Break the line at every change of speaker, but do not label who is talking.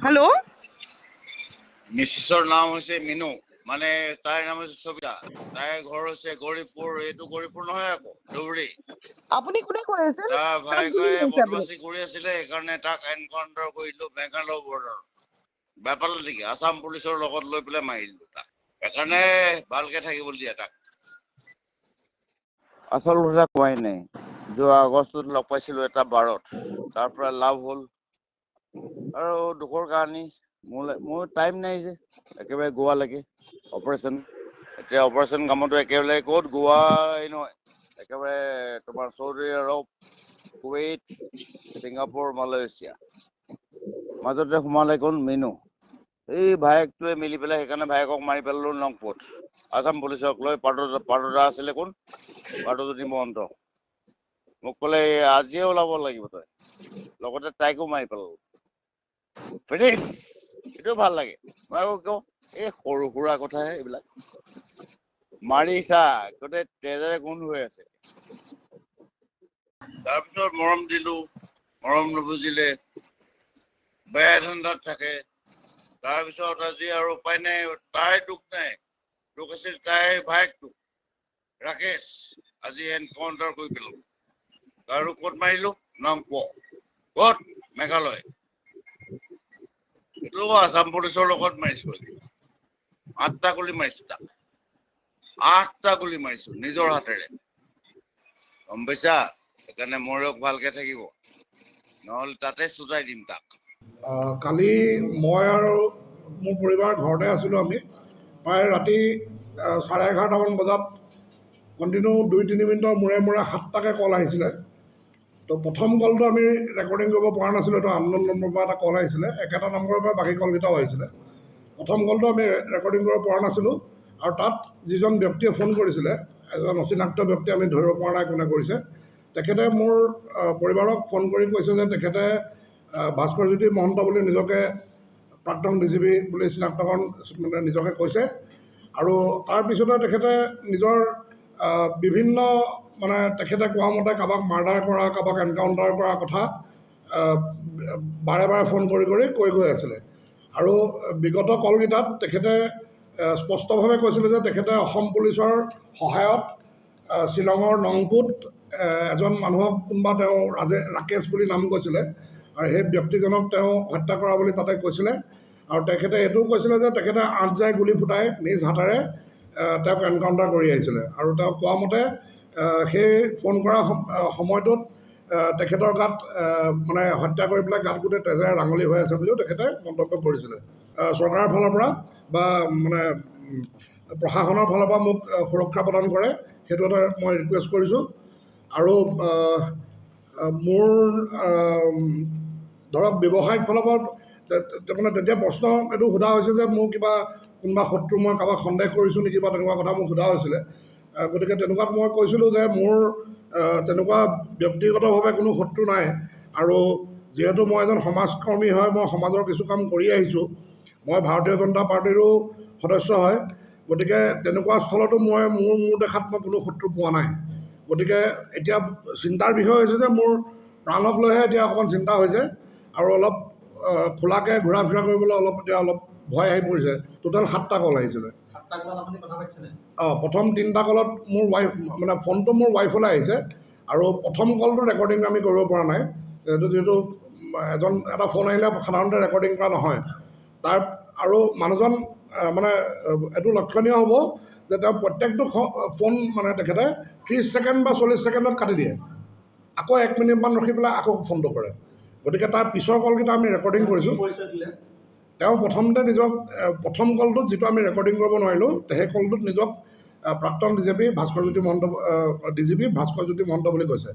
Hello',
মিছিছৰ নাম হৈছে মিনু, মানে তাইৰ নাম হৈছে সবিতা। তাইৰ ঘৰ হৈছে গৌৰীপুৰ। এইটো গৌৰীপুৰ নহয় আকৌ, ধুবুৰী।
আপুনি কোনে কৈ আছিল?
তাৰ
কাক গুলি
ভায়েকে
মাৰিছে আপুনি?
বদমাচি কৰি আছিলে, সেইকাৰণে তাক এনকাউণ্টাৰ কৰিলো মেঘালয় বৰ্ডাৰ। বেপাল নেকি আছাম পুলিচৰ লগত লৈ পেলাই মাৰিলো তাক। সেইকাৰণে ভালকে থাকিবলৈ দিয়া তাক। আচল কথা কোৱাই নাই। যোৱা আগষ্টত লগ পাইছিলো এটা বাৰত, তাৰ পৰা লাভ হ'ল আৰু দুখৰ কাহিনী। মোৰ টাইম নাই যে, একেবাৰে গোৱালৈকে অপাৰেশ্যন। এতিয়া অপাৰেশ্যন কামতো একেবাৰে ক'ত গোৱাই নহয়, একেবাৰে তোমাৰ চৌদি আৰৱ, কুৱেইট, ছিংগাপুৰ, মালয়েছিয়া। মাজতে সোমালে কোন মিনু। এই ভায়েকটোৱে মিলি পেলাই, সেইকাৰণে ভায়েকক মাৰি পেলালো নংপুত। আছাম পুলিচক লৈ পাৰ্টটা আছিলে কোন, পাৰ্থজ্যোতি মহন্ত। মোক ক'লে আজিয়ে ওলাব লাগিব তই, লগতে তাইকো মাৰি পেলালো। ফিনিছ। এইটোও ভাল লাগে। মই আকৌ কওঁ এই সৰু সুৰা কথাহে এইবিলাক, মাৰিছা গোটেই তেজেৰে গোন্ধ হৈ আছে। তাৰপিছত মৰম দিলো, মৰম নুবুজিলে, বেয়া ধান্দাত থাকে। তাৰপিছত আজি আৰু উপায় নাই, তাই দুখ নাই, দুখ আছিল তাইৰ ভায়েকটো ৰাকেশ। আজি এনকাউণ্টাৰ কৰি পেলালো। আৰু ক'ত মাৰিলো? নংপো। ক'ত? মেঘালয়। এইটো আছাম পুলিচৰ লগত মাৰিছো। আজি 8টা গুলি মাৰিছো তাক, 8টা গুলি মাৰিছো নিজৰ হাতেৰে, গম পাইছা? সেইকাৰণে মৰক ভালকে থাকিব, নহ'লে তাতে চুটাই দিম তাক।
কালি মই আৰু মোৰ পৰিবাৰ ঘৰতে আছিলোঁ। আমি প্ৰায় ৰাতি 11:30মান বজাত কণ্টিনিউ 2-3 মিনিটৰ মূৰে মূৰে 7টাকৈ কল আহিছিলে। তো প্ৰথম কলটো আমি ৰেকৰ্ডিং কৰিব পৰা নাছিলোঁ। এইটো আননোন নম্বৰৰ পৰা এটা কল আহিছিলে, একেটা নম্বৰৰ পৰা বাকী কলকেইটাও আহিছিলে। প্ৰথম কলটো আমি ৰেকৰ্ডিং কৰিব পৰা নাছিলোঁ, আৰু তাত যিজন ব্যক্তিয়ে ফোন কৰিছিলে, এজন অচিনাক্ত ব্যক্তি, আমি ধৰিব পৰা নাই কোনে কৰিছে। তেখেতে মোৰ পৰিবাৰক ফোন কৰি কৈছে যে তেখেতে ভাস্কৰজ্যোতি মহন্ত বুলি নিজকে প্ৰাক্তন DGP বুলি চিনাক্তকৰণ মানে নিজকে কৈছে। আৰু তাৰপিছতে তেখেতে নিজৰ বিভিন্ন মানে তেখেতে কোৱা মতে কাৰোবাক মাৰ্ডাৰ কৰা, কাৰোবাক এনকাউণ্টাৰ কৰা কথা বাৰে বাৰে ফোন কৰি কৈ গৈ আছিলে। আৰু বিগত কলকেইটাত তেখেতে স্পষ্টভাৱে কৈছিলে যে তেখেতে অসম পুলিচৰ সহায়ত শ্বিলঙৰ নংপুত এজন মানুহক কোনোবা তেওঁ ৰাকেশ বুলি নাম কৈছিলে, আৰু সেই ব্যক্তিজনক তেওঁ হত্যা কৰা বুলি তাতে কৈছিলে। আৰু তেখেতে এইটোও কৈছিলে যে তেখেতে 8 জাই গুলি ফুটাই নিজ হাতেৰে তেওঁক এনকাউণ্টাৰ কৰি আহিছিলে। আৰু তেওঁ কোৱা মতে সেই ফোন কৰা সময়টোত তেখেতৰ গাত মানে হত্যা কৰি পেলাই গাত গোটেই তেজেৰে ৰাঙলী হৈ আছে বুলিও তেখেতে মন্তব্য কৰিছিলে। চৰকাৰৰ ফালৰ পৰা বা মানে প্ৰশাসনৰ ফালৰ পৰা মোক সুৰক্ষা প্ৰদান কৰে, সেইটো এটা মই ৰিকুৱেষ্ট কৰিছোঁ। আৰু মোৰ ধৰক ব্যৱসায়িক ফালৰ পৰা মানে তেতিয়া প্ৰশ্ন এইটো সোধা হৈছে যে মোৰ কিবা কোনোবা শত্ৰু, মই কাৰোবাক সন্দেহ কৰিছোঁ নেকি বা তেনেকুৱা কথা মোক সোধা হৈছিলে। গতিকে তেনেকুৱাত মই কৈছিলোঁ যে মোৰ তেনেকুৱা ব্যক্তিগতভাৱে কোনো শত্ৰু নাই। আৰু যিহেতু মই এজন সমাজকৰ্মী হয়, মই সমাজৰ কিছু কাম কৰি আহিছোঁ, মই ভাৰতীয় জনতা পাৰ্টীৰো সদস্য হয়। গতিকে তেনেকুৱা স্থলতো মই মোৰ দেখাত মই কোনো শত্ৰু পোৱা নাই। গতিকে এতিয়া চিন্তাৰ বিষয় হৈছে যে মোৰ প্ৰাণক লৈহে এতিয়া অকণমান চিন্তা হৈছে, আৰু অলপ খোলাকৈ ঘূৰা ফুৰা কৰিবলৈ এতিয়া অলপ ভয় আহি পৰিছে। টোটেল 7টা কল আহিছিলে। প্ৰথম 3টা কলত মোৰ ৱাইফ মানে ফোনটো মোৰ ৱাইফলৈ আহিছে, আৰু প্ৰথম কলটো ৰেকৰ্ডিং আমি কৰিব পৰা নাই। যিহেতু এটা ফোন আহিলে সাধাৰণতে ৰেকৰ্ডিং কৰা নহয় তাৰ। আৰু মানুহজন মানে এইটো লক্ষণীয় হ'ব যে তেওঁ প্ৰত্যেকটো ফোন মানে তেখেতে 30 ছেকেণ্ড বা 40 ছেকেণ্ডত কাটি দিয়ে, আকৌ 1 মিনিটমান ৰখি পেলাই আকৌ ফোনটো কৰে। গতিকে তাৰ পিছৰ কলকেইটা আমি ৰেকৰ্ডিং কৰিছোঁ। তেওঁ প্ৰথমতে নিজক প্ৰথম কলটোত যিটো আমি ৰেকৰ্ডিং কৰিব নোৱাৰিলোঁ, সেই কলটোত নিজক প্ৰাক্তন DGP ভাস্কৰজ্যোতি মহন্ত বুলি কৈছে।